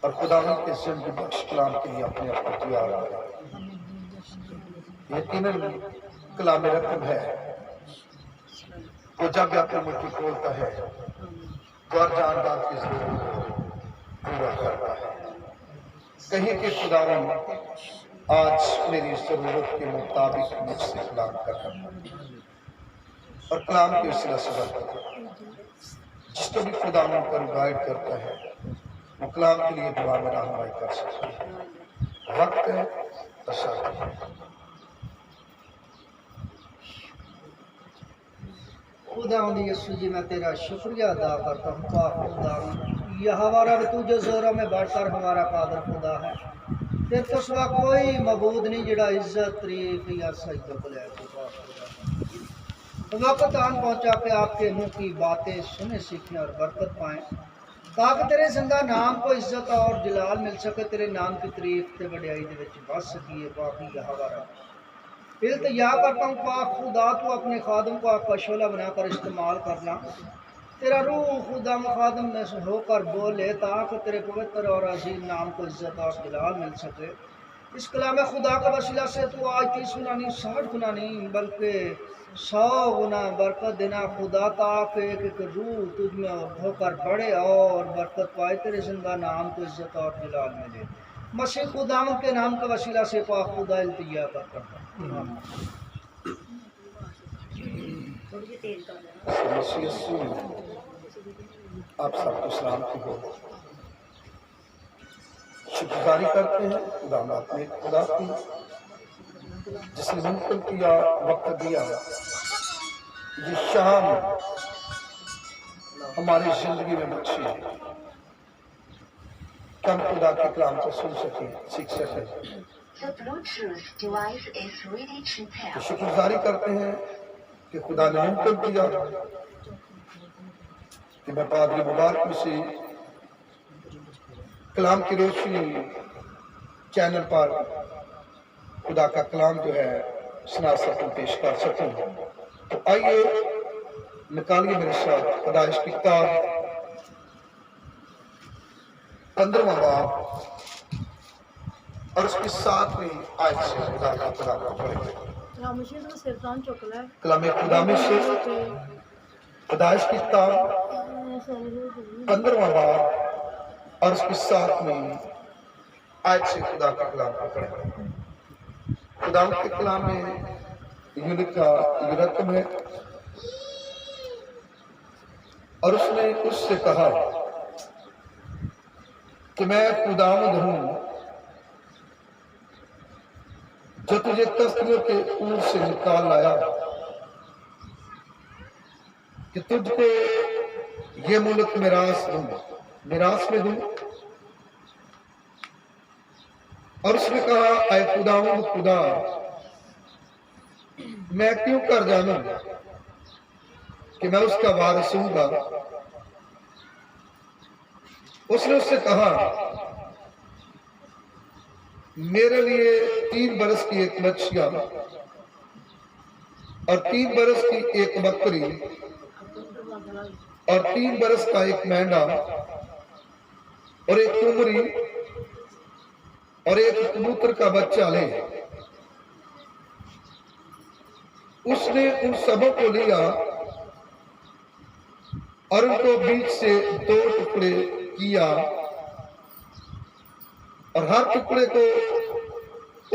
اور خداوند کے زندگی بخش کلام کے لیے اپنے آپ کو تیار کریں۔ یقیناً کلام رقم ہے، وہ جب بھی اپنی مٹھی کھولتا ہے غور جاندار کی ضرورت کو پورا کرتا ہے۔ کہیں کہ خداوند آج میری ضرورت کے مطابق مجھ سے کلام کر رہا ہے، اور کلام کے وسیلہ سے برکت ہے۔ جس کو بھی خداوند پر گائیڈ کرتا ہے وہ کلام کے لیے دعا میں رہنمائی کر سکتا ہے۔ وقت ہے تشاہد ہے۔ خداوند یسوع جی میں تیرا شکریہ ادا کرتا ہوں پاک خداوند، یہ ہمارا بھی تجھے زوروں میں بڑھ کر ہمارا قادر خدا ہے۔ پھر تو سوا کوئی معبود نہیں جڑا عزت تعریف یا سجدہ کو لے تو پاک خدا۔ وقت آن پہنچا کہ آپ کے منہ کی باتیں سنے سیکھیں اور برکت پائیں، تاکہ تیرے زندہ نام کو عزت اور جلال مل سکے، تیرے نام کی تعریف تے وڈیائی دے وچ بس سکیے باقی ہمارا التجا کرتا ہوں پاک خدا تو اپنے خادم کو آپ کا شعلہ بنا کر استعمال کرنا، تیرا روح خدا خادم میں سے ہو کر بولے تاکہ تیرے پوتر اور عظیم نام کو عزت اور جلال مل سکے۔ اس کلام خدا کا وسیلہ سے تو آج 30 گنا نہیں 60 گنا نہیں بلکہ 100 گنا برکت دینا خدا، تاکہ ایک ایک روح تجھ میں ہو کر بڑھے اور برکت پائے، تیرے زندہ نام کو عزت اور جلال ملے۔ مسیح خدا کے نام کے وسیلہ سے پاک خدا التجا کرتا ہوں۔ مسیح یسوع آپ سب کو سلامتی ہو۔ شکرگزاری کرتے ہیں خدا نے خدا کی جس نے ممکن کیا، وقت دیا، یہ شام ہماری زندگی میں بخشی کہ ہم خدا کے کلام کو سن سکیں، سیکھ سکیں۔ تو شکرگزاری کرتے ہیں کہ خدا نے ممکن کیا کہ میں پادری مبارک سے کلام کی روشنی چینل پر خدا کا کلام جو ہے سنا سکوں، پیش کر سکوں۔ تو آئیے نکالیے میرے ساتھ پیدائش کی کتاب 15واں باب اور اس کی 7ویں آیت سے خدا کا کلام پڑھیں گے۔ کلام خدا میں سے پیدائش کی کتاب 15واں باب اور اس کی 7ویں آیت سے خدا کا کلام پڑھیں گے۔ خدا کے کلام میں یوں لکھا، یہ رقم ہے، اور اس نے اس سے کہا کہ میں خداوند ہوں جو تجھے کسریوں کے اور سے نکال لایا کہ تجھ کو یہ ملک میراث میں دوں۔ اور اس نے کہا، اے خداوند خدا، میں کیوں کر جانوں کہ میں اس کا وارث ہوں گا؟ اس نے اس سے کہا، میرے لیے 3 برس کی ایک مچھیا اور 3 برس کی ایک بکری اور 3 برس کا ایک مینڈا اور ایک کمری اور ایک کبوتر کا بچہ لے۔ اس نے ان سبوں کو لیا اور ان کو بیچ سے 2 ٹکڑے کیا اور ہر ٹکڑے کو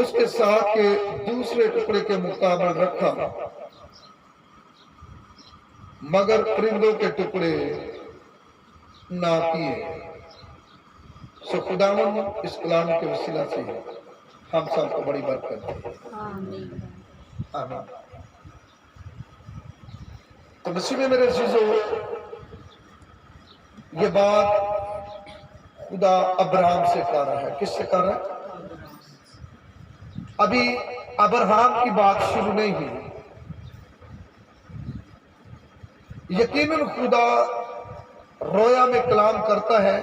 اس کے ساتھ کے دوسرے ٹکڑے کے مقابل رکھا، مگر پرندوں کے ٹکڑے نہ کیے۔ سو خداوند اس کلام کے وسیلہ سے ہم سب کو بڑی برکت دے۔ آمین۔ تو مسیح میں میرے عزیزو، یہ بات خدا ابراہیم سے کر رہا ہے۔ کس سے کر رہا ہے؟ ابھی ابراہیم کی بات شروع نہیں ہوئی۔ یقیناً خدا رویا میں کلام کرتا ہے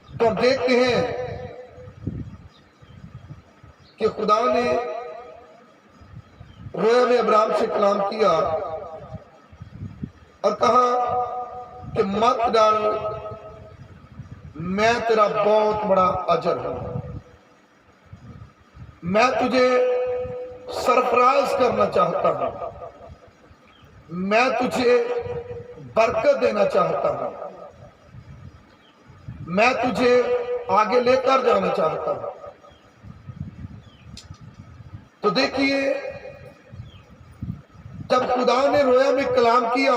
تو ہم دیکھتے ہیں کہ خدا نے رویا میں ابراہیم سے کلام کیا اور کہا کہ مت ڈر میں تیرا بہت بڑا اجر ہوں، میں تجھے سرفراز کرنا چاہتا ہوں، میں تجھے برکت دینا چاہتا ہوں، میں تجھے آگے لے کر جانا چاہتا ہوں۔ تو دیکھیے جب خدا نے رویا میں کلام کیا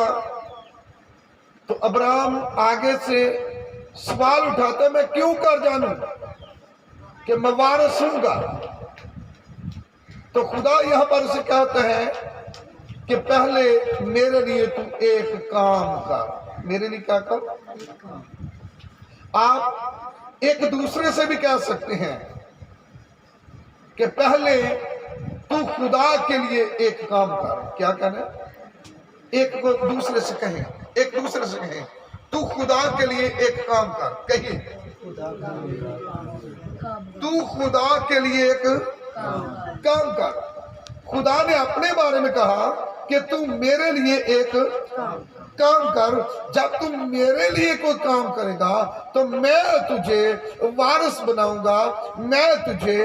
تو ابراہیم آگے سے سوال اٹھاتا ہے، میں کیوں کر جانوں کہ میں وارث ہوں گا؟ تو خدا یہاں پر اسے کہتا ہے کہ پہلے میرے لیے تو ایک کام کر۔ میرے لیے کیا کر؟ آپ ایک دوسرے سے بھی کہہ سکتے ہیں کہ پہلے تو خدا کے لیے ایک کام کر۔ کیا کہنا ہے؟ ایک کو دوسرے سے کہیں، ایک دوسرے سے کہیں تو خدا کے لیے ایک کام کر۔ کہیے تو خدا کے لیے ایک کام کر۔ خدا نے اپنے بارے میں کہا کہ تم میرے لیے ایک کام کر۔ جب تم میرے لیے کوئی کام کرے گا تو میں تجھے وارث بناؤں گا، میں تجھے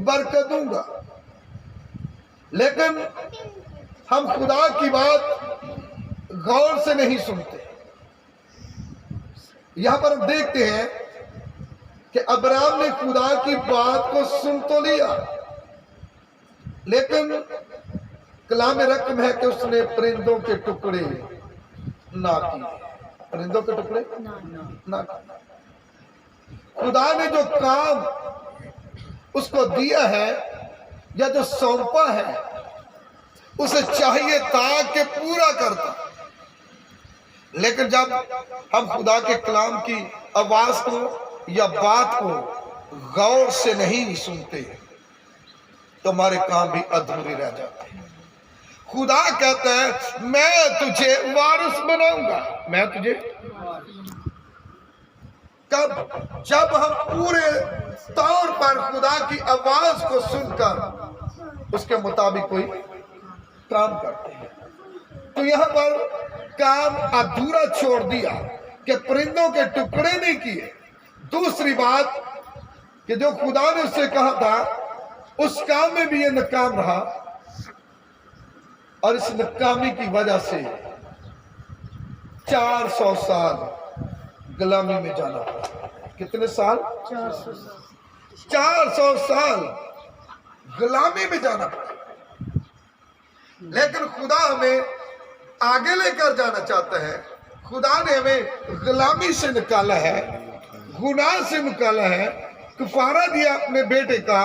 برکت دوں گا۔ لیکن ہم خدا کی بات غور سے نہیں سنتے۔ یہاں پر ہم دیکھتے ہیں کہ ابراہیم نے خدا کی بات کو سن تو لیا، لیکن کلام رقم ہے کہ اس نے پرندوں کے ٹکڑے نہ کیے۔ پرندوں کے ٹکڑے نہ کیے۔ خدا نے جو کام اس کو دیا ہے یا جو سونپا ہے اسے چاہیے تھا کہ پورا کرتا، لیکن جب ہم خدا کے کلام کی آواز کو یا بات کو غور سے نہیں سنتے تو ہمارے کام بھی ادھورے رہ جاتے ہیں۔ خدا کہتا ہے میں تجھے وارث بناؤں گا، میں تجھے کب؟ جب ہم پورے طور پر خدا کی آواز کو سن کر اس کے مطابق کوئی کام کرتے ہیں۔ تو یہاں پر کام ادھورا چھوڑ دیا کہ پرندوں کے ٹکڑے نہیں کیے۔ دوسری بات کہ جو خدا نے اس سے کہا تھا اس کام میں بھی یہ ناکام رہا، اور اس ناکامی کی وجہ سے 400 سال غلامی میں جانا پڑا۔ کتنے سال؟ 400 سال غلامی میں جانا پڑا۔ لیکن خدا ہمیں آگے لے کر جانا چاہتا ہے۔ خدا نے ہمیں غلامی سے نکالا ہے، گناہ سے نکالا ہے، کفارہ دیا اپنے بیٹے کا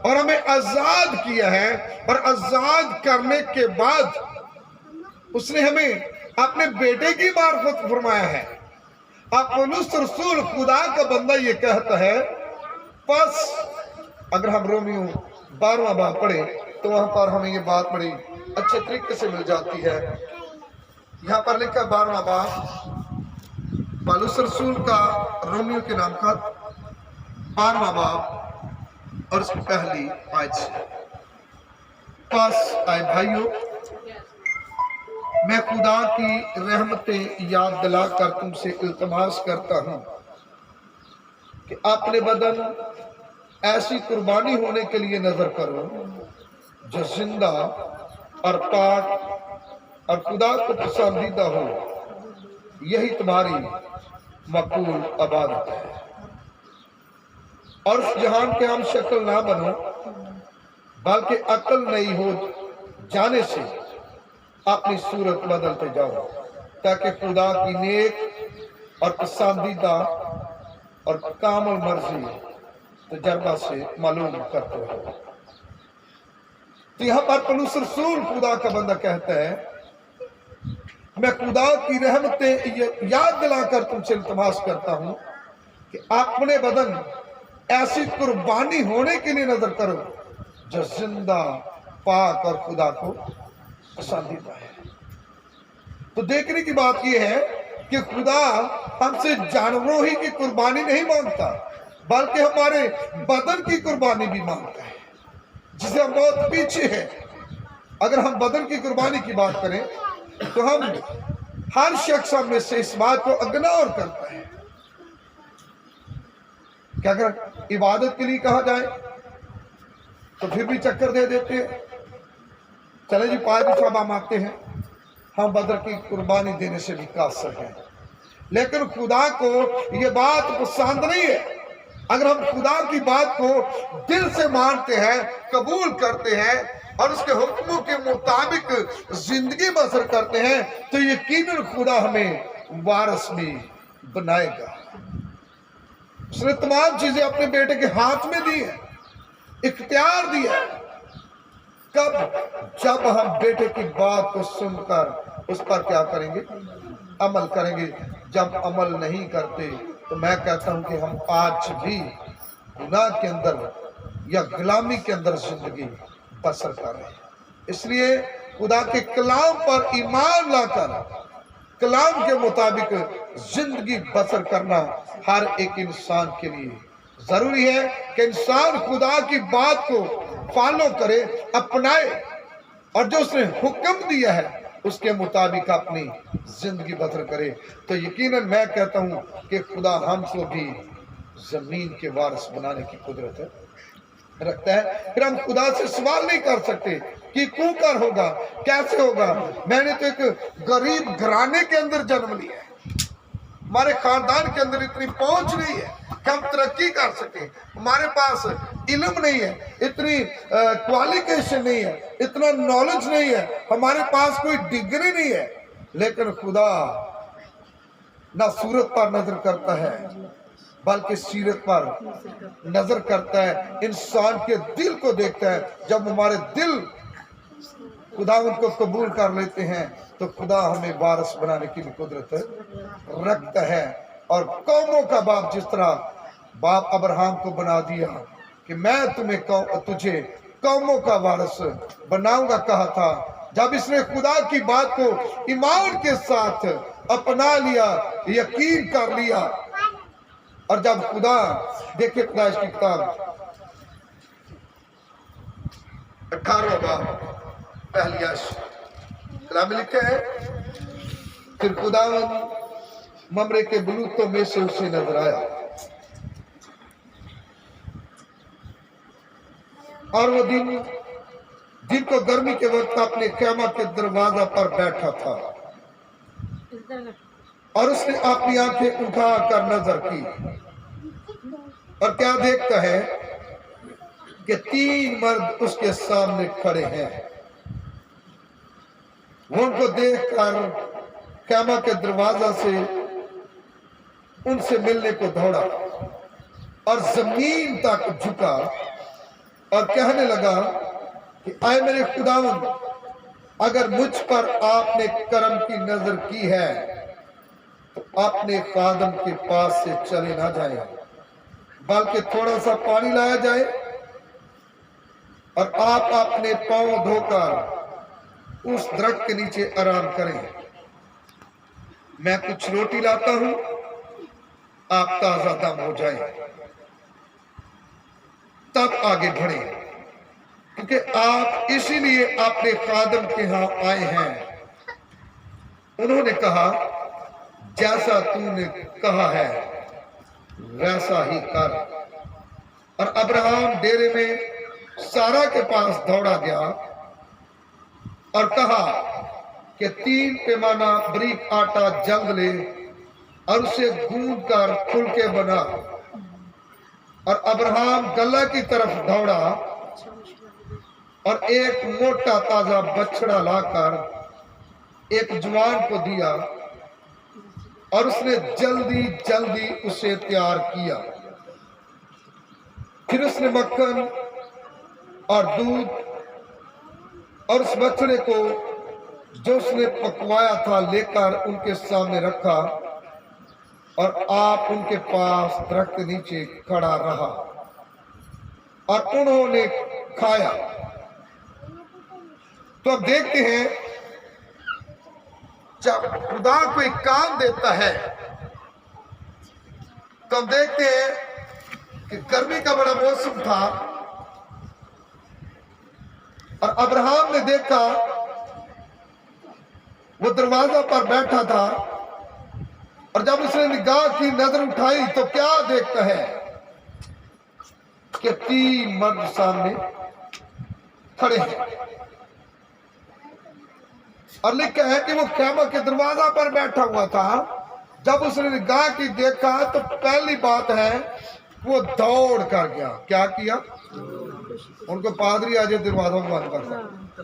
اور ہمیں آزاد کیا ہے، اور آزاد کرنے کے بعد اس نے ہمیں اپنے بیٹے کی معرفت فرمایا ہے۔ پولس رسول خدا کا بندہ یہ کہتا ہے، پس اگر ہم رومیو 12واں باب پڑھیں تو وہاں پر ہمیں یہ بات بڑی اچھے طریقے سے مل جاتی ہے۔ یہاں پر لکھا 12واں باب پولس رسول کا رومیو کے نام خط 12واں باب اور اس کی پہلی آیت سے، پس آئے بھائیو میں خدا کی رحمتیں یاد دلا کر تم سے التماس کرتا ہوں کہ اپنے بدن ایسی قربانی ہونے کے لیے نظر کرو جو زندہ اور پاک اور خدا کو پسندیدہ ہو، یہی تمہاری مقبول عبادت ہے۔ اور اس جہان کے ہم شکل نہ بنو بلکہ عقل نئی ہو جانے سے اپنی صورت بدلتے جاؤ، تاکہ خدا کی نیک اور پسندیدہ اور کامل مرضی تجربہ سے معلوم کرتے ہو۔ تو یہاں پر پولس رسول خدا کا بندہ کہتا ہے میں خدا کی رحمتیں یاد دلا کر تم سے التماس کرتا ہوں کہ اپنے بدن ایسی قربانی ہونے کے لیے نظر کرو جو زندہ، پاک اور خدا کو پسندیدہ ہے۔ تو دیکھنے کی بات یہ ہے کہ خدا ہم سے جانوروں ہی کی قربانی نہیں مانگتا بلکہ ہمارے بدن کی قربانی بھی مانگتا ہے، جسے ہم بہت پیچھے ہیں۔ اگر ہم بدن کی قربانی کی بات کریں تو ہم ہر شخص ہم میں سے اس بات کو اگنور کرتا ہے कि अगर इबादत के लिए कहा जाए तो फिर भी चक्कर दे देते हैं। चले जी 5 दफा मांगते हैं, हम बदर की कुर्बानी देने से भी कासर हैं, लेकिन खुदा को ये बात पसंद नहीं है। अगर हम खुदा की बात को दिल से मानते हैं, कबूल करते हैं और उसके हुक्मों के मुताबिक जिंदगी बसर करते हैं, तो यकीनन खुदा हमें वारिस भी बनाएगा। उसने तमाम चीजें अपने बेटे के हाथ में दी है, इख्तियार दिया है। कब? जब हम बेटे की बात को सुनकर उस पर क्या करेंगे? अमल करेंगे। जब अमल नहीं करते तो मैं कहता हूं कि हम आज भी गुनाह के अंदर या गुलामी के अंदर जिंदगी बसर कर रहे हैं। इसलिए खुदा के कलाम पर ईमान लाकर कलाम के मुताबिक जिंदगी बसर करना हर एक इंसान के लिए जरूरी है कि इंसान खुदा की बात को फॉलो करे, अपनाए और जो उसने हुक्म दिया है उसके मुताबिक अपनी जिंदगी बसर करे। तो यकीनन मैं कहता हूं कि खुदा हमको भी जमीन के वारिस बनाने की कुदरत रखता है। फिर हम खुदा से सवाल नहीं कर सकते कि क्यों कर होगा, कैसे होगा। मैंने तो एक गरीब घराने के अंदर जन्म लिया है, हमारे खानदान के अंदर इतनी पहुंच नहीं है कि हम तरक्की कर सके, हमारे पास इल्म नहीं है, इतनी क्वालिफिकेशन नहीं है, इतना नॉलेज नहीं है, हमारे पास कोई डिग्री नहीं है, लेकिन खुदा ना सूरत पर नजर करता है बल्कि सीरत पर नजर करता है, इंसान के दिल को देखता है। जब हमारे दिल खुदा उनको कबूल कर लेते हैं तो खुदा हमें वारिस बनाने की भी कुदरत रखता है। और कौमों का बाप जिस तरह बाप अब्राहम को बना दिया कि मैं तुझे कौमों का वारिस बनाऊंगा कहा था, जब इसने खुदा की बात को ईमान के साथ अपना लिया, यकीन कर लिया, और जब खुदा देखिए खुदा की किताब 18वां बाब पहली आयत में लिखा है, फिर खुदा ममरे के बलूतों में से उसे नजर आया और वो दिन को गर्मी के वक्त अपने ख़ैमा के दरवाजा पर बैठा था और उसने अपनी आंखें उठाकर नजर की और क्या देखता है कि 3 मर्द उसके सामने खड़े हैं। वो उनको देखकर ख़ैमा के दरवाजा से उनसे मिलने को दौड़ा और जमीन तक झुका और कहने लगा कि आए मेरे खुदावंद, अगर मुझ पर आपने करम की नजर की है तो अपने खादम के पास से चले ना जाए, बल्कि थोड़ा सा पानी लाया जाए और आप अपने पांव धोकर उस दरख्त के नीचे आराम करें। मैं कुछ रोटी लाता हूं, आप ताजा दम हो जाएं, तब आगे बढ़े, क्योंकि आप इसीलिए अपने खादम के यहां आए हैं। उन्होंने कहा, जैसा तूने कहा है वैसा ही कर। और अब्राहम डेरे में सारा के पास दौड़ा गया और कहा कि 3 पैमाना बारीक आटा जल्द ले और उसे गूंद कर फुलके बना। और अब्राहम गल्ला की तरफ दौड़ा और एक मोटा ताजा बछड़ा लाकर एक जवान को दिया और उसने जल्दी जल्दी उसे तैयार किया। फिर उसने मक्खन और दूध और उस बछड़े को जो उसने पकवाया था लेकर उनके सामने रखा और आप उनके पास दरख्त के नीचे खड़ा रहा और उन्होंने खाया। तो अब देखते हैं, जब खुदा कोई काम देता है तो हम देखते हैं कि गर्मी का बड़ा मौसम था और अब्राहम ने देखा वो दरवाजा पर बैठा था और जब उसने निगाह की नजर उठाई तो क्या देखता है कि 3 मर्द सामने खड़े हैं और लिखा है कि वो खैमा के दरवाजा पर बैठा हुआ था। जब उसने निगाह की देखा तो पहली बात है वो दौड़ कर गया। क्या किया? उनको पादरी आज दरवाजा बंद कर सकते।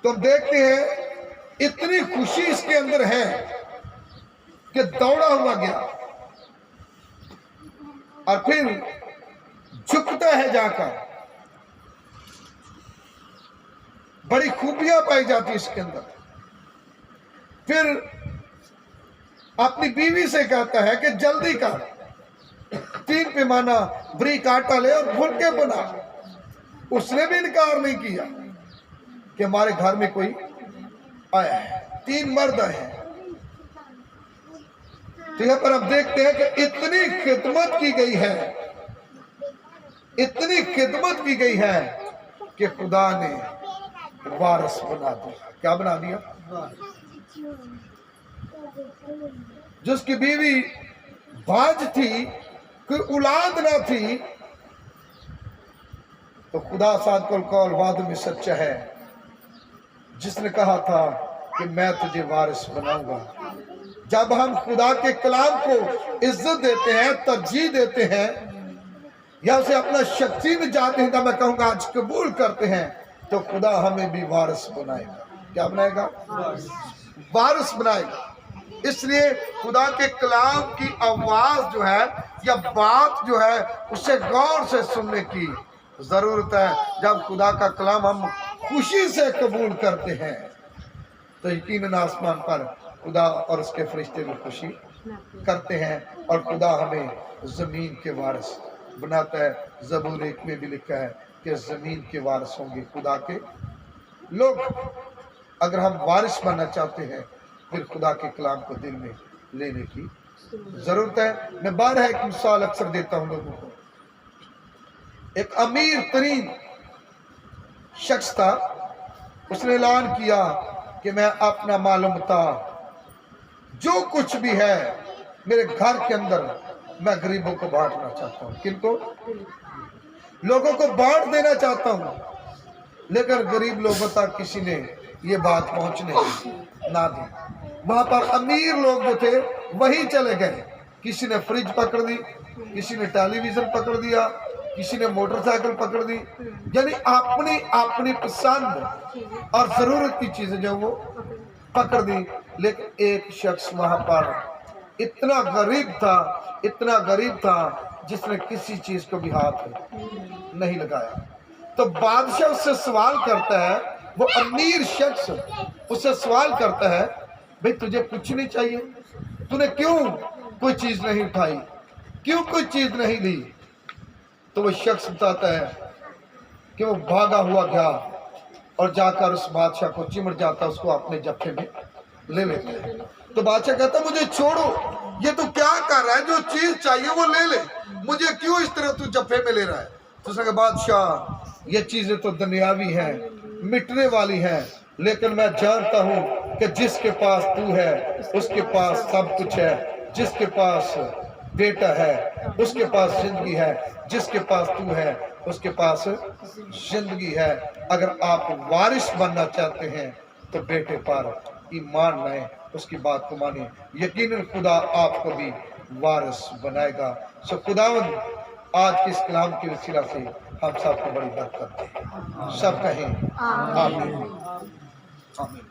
तो हम देखते हैं इतनी खुशी इसके अंदर है कि दौड़ा हुआ गया और फिर झुकता है जाकर। बड़ी खूबियां पाई जाती इसके अंदर। फिर अपनी बीवी से कहता है कि जल्दी कर 3 पैमाना बरीक आटा ले और फुलके बना। उसने भी इनकार नहीं किया कि हमारे घर में कोई आया है, 3 मर्द आए हैं। तो यहाँ पर हम देखते हैं कि इतनी खिदमत की गई है, इतनी खिदमत की गई है कि खुदा ने वारिस बना दिया। क्या बना दिया? जिसकी बीवी बाज थी, कोई औलाद ना थी, तो खुदा सादकुल कौल वाद में सच्चा है, जिसने कहा था कि मैं तुझे वारिस बनाऊंगा। जब हम खुदा के कलाम को इज्जत देते हैं, तरजीह देते हैं, या उसे अपना शख्सी निजात हिंदा मैं कहूंगा आज कबूल करते हैं, तो खुदा हमें भी वारिस बनाएगा। क्या बनाएगा? वारिस बनाएगा। इसलिए खुदा के कलाम की आवाज जो है या बात जो है उसे गौर से सुनने की जरूरत है। जब खुदा का कलाम हम खुशी से कबूल करते हैं तो यकीनन आसमान पर खुदा और उसके फरिश्ते भी खुशी करते हैं और खुदा हमें जमीन के वारिस बनाता है। ज़बूर 1 में भी लिखा है कि जमीन के वारिस होंगे खुदा के लोग। अगर हम वारिस बनना चाहते हैं फिर खुदा के कलाम को दिल में लेने की जरूरत है। मैं बारह एक मिसाल अक्सर देता हूं लोगों को। एक अमीर तरीन शख्स था, उसने ऐलान किया कि मैं अपना मालूम था जो कुछ भी है मेरे घर के अंदर मैं गरीबों को बांटना चाहता हूँ। किनको? लोगों को बांट देना चाहता हूँ। लेकिन गरीब लोगों तक किसी ने ये बात पहुंचने ना दी। वहां पर अमीर लोग जो थे वही चले गए। किसी ने फ्रिज पकड़ दी, किसी ने टेलीविजन पकड़ दिया, किसी ने मोटरसाइकिल पकड़ दी। यानी अपनी अपनी पसंद और जरूरत की चीजें जो वो पकड़ दी। लेकिन एक शख्स वहां पर इतना गरीब था जिसने किसी चीज को भी हाथ नहीं लगाया। तो बादशाह उससे सवाल करता है, वो अमीर शख्स उससे सवाल करता है, भाई तुझे कुछ नहीं चाहिए? तूने क्यों कोई चीज नहीं उठाई, क्यों कोई चीज नहीं ली? तो वो शख्स बताता है कि वो भागा हुआ गया और जाकर उस बादशाह को चिमट जाता, उसको अपने जत्थे में ले लेते हैं। तो बादशाह कहता मुझे छोड़ो, ये तू क्या कर रहा है? जो चीज चाहिए वो ले ले, मुझे क्यों इस तरह तू जत्थे में ले रहा है? तो उसने कहा बादशाह ये चीजें तो दुनियावी हैं, मिटने वाली हैं, लेकिन मैं जानता हूँ कि जिसके पास तू है उसके पास सब कुछ है। जिसके पास बेटा है उसके पास जिंदगी है, जिसके पास तू है उसके पास जिंदगी है। अगर आप वारिस बनना चाहते हैं तो बेटे पर ईमान लाएं, उसकी बात को माने, यकीनन खुदा आपको भी वारिस बनाएगा। सो खुदावंद आज के इस कलाम के वसीला से हम सबको बड़ी बरकत दे। सब कहें आमीन। आमीन।